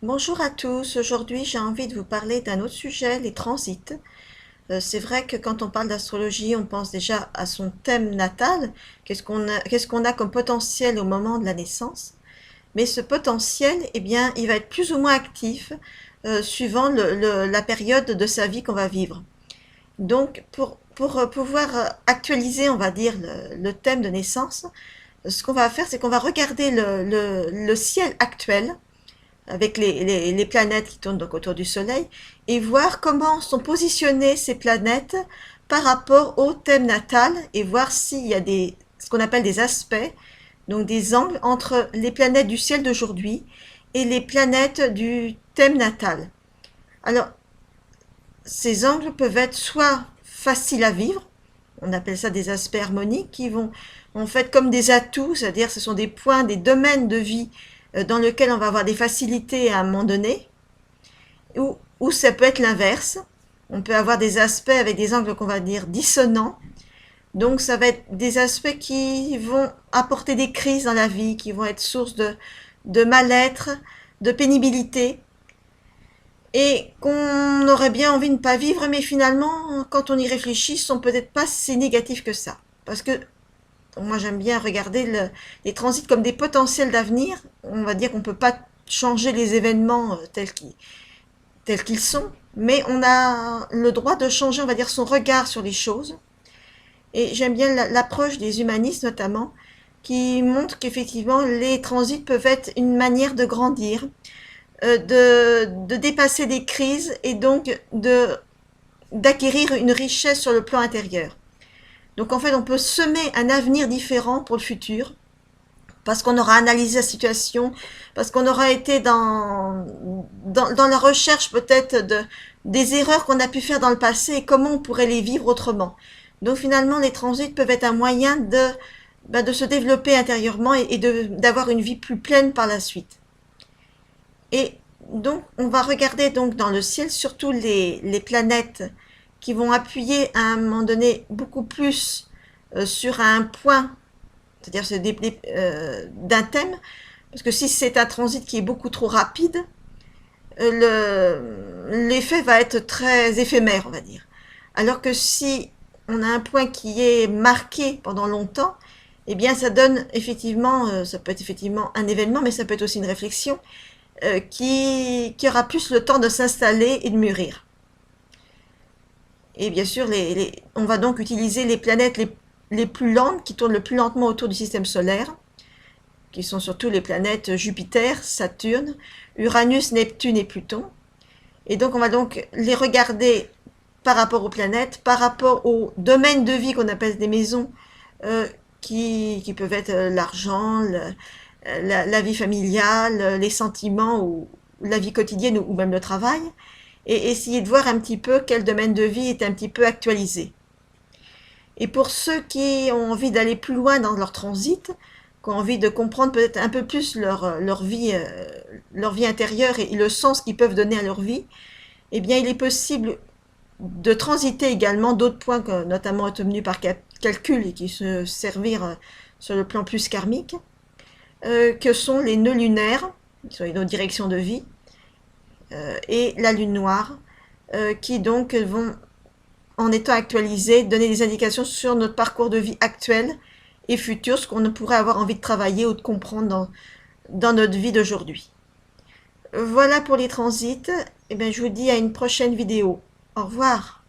Bonjour à tous, aujourd'hui j'ai envie de vous parler d'un autre sujet, les transits. C'est vrai que quand on parle d'astrologie, on pense déjà à son thème natal, qu'est-ce qu'on a comme potentiel au moment de la naissance. Mais ce potentiel, eh bien, il va être plus ou moins actif suivant la période de sa vie qu'on va vivre. Donc pour pouvoir actualiser, on va dire, le thème de naissance, ce qu'on va faire, c'est qu'on va regarder le ciel actuel, avec les planètes qui tournent donc autour du Soleil, et voir comment sont positionnées ces planètes par rapport au thème natal, et voir s'il y a ce qu'on appelle des aspects, donc des angles entre les planètes du ciel d'aujourd'hui et les planètes du thème natal. Alors, ces angles peuvent être soit faciles à vivre, on appelle ça des aspects harmoniques, qui vont en fait comme des atouts, c'est-à-dire ce sont des points, des domaines de vie dans lesquels on va avoir des facilités à un moment donné, ou ça peut être l'inverse. On peut avoir des aspects avec des angles qu'on va dire dissonants. Donc ça va être des aspects qui vont apporter des crises dans la vie, qui vont être source de mal-être, de pénibilité, et qu'on aurait bien envie de ne pas vivre, mais finalement, quand on y réfléchit, ils sont peut-être pas si négatifs que ça. Parce que moi j'aime bien regarder les transits comme des potentiels d'avenir. On va dire qu'on ne peut pas changer les événements tels qu'ils sont, mais on a le droit de changer, on va dire, son regard sur les choses. Et j'aime bien l'approche des humanistes notamment, qui montre qu'effectivement les transits peuvent être une manière de grandir, de dépasser des crises et donc d'acquérir une richesse sur le plan intérieur. Donc en fait, on peut semer un avenir différent pour le futur, parce qu'on aura analysé la situation, parce qu'on aura été dans la recherche peut-être des erreurs qu'on a pu faire dans le passé et comment on pourrait les vivre autrement. Donc finalement, les transits peuvent être un moyen de se développer intérieurement et d'avoir une vie plus pleine par la suite. Et donc, on va regarder donc dans le ciel surtout les planètes qui vont appuyer à un moment donné beaucoup plus sur un point, c'est-à-dire d'un thème, parce que si c'est un transit qui est beaucoup trop rapide, l'effet va être très éphémère, on va dire. Alors que si on a un point qui est marqué pendant longtemps, eh bien ça donne effectivement, ça peut être effectivement un événement, mais ça peut être aussi une réflexion qui aura plus le temps de s'installer et de mûrir. Et bien sûr, on va donc utiliser les planètes les plus lentes, qui tournent le plus lentement autour du système solaire, qui sont surtout les planètes Jupiter, Saturne, Uranus, Neptune et Pluton. Et donc on va donc les regarder par rapport aux planètes, par rapport aux domaines de vie qu'on appelle des maisons, qui peuvent être l'argent, la vie familiale, les sentiments, ou la vie quotidienne, ou même le travail, et essayer de voir un petit peu quel domaine de vie est un petit peu actualisé. Et pour ceux qui ont envie d'aller plus loin dans leur transit, qui ont envie de comprendre peut-être un peu plus leur vie intérieure et le sens qu'ils peuvent donner à leur vie, eh bien il est possible de transiter également d'autres points, notamment obtenus par calcul et qui se servir sur le plan plus karmique, que sont les nœuds lunaires, qui sont nos directions de vie, et la lune noire, qui donc vont, en étant actualisés, donner des indications sur notre parcours de vie actuel et futur, ce qu'on pourrait avoir envie de travailler ou de comprendre dans notre vie d'aujourd'hui. Voilà pour les transits. Et bien, je vous dis à une prochaine vidéo. Au revoir.